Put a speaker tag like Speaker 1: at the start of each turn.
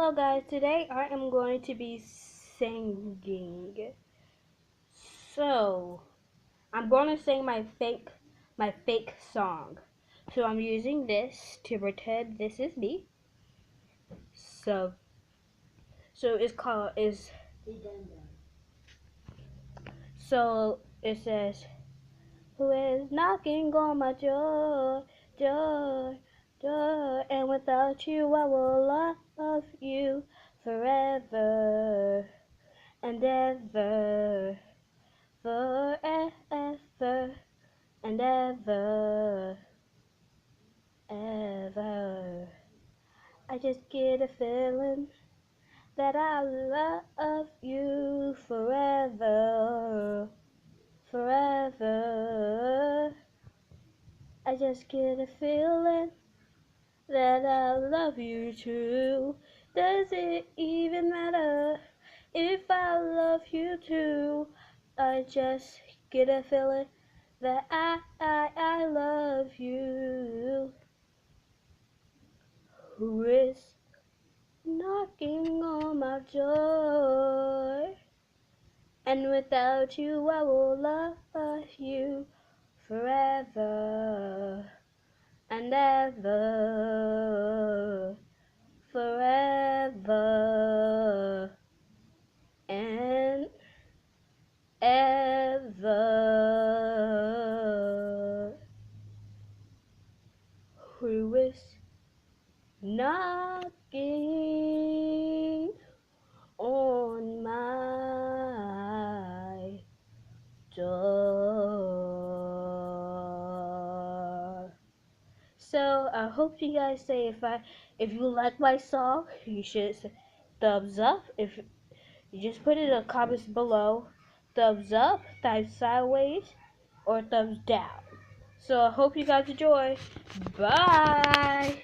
Speaker 1: Hello guys, today I am going to be singing. So, I'm going to sing my fake song. So I'm using this to pretend this is me. So so it says, who is knocking on my door, door, door, and without you I will love you forever and ever, forever and ever, ever. I just get a feeling that I love you forever, forever. I just get a feeling that I love you too. Does it even matter if I love you too? I just get a feeling that I love you. Who is knocking on my door? And without you I will love you forever and ever, forever and ever. Who is knocking on my door? So I hope you guys say if you like my song, you should say thumbs up. If you just put it in the comments below, thumbs up, thumbs sideways, or thumbs down. So I hope you guys enjoy. Bye.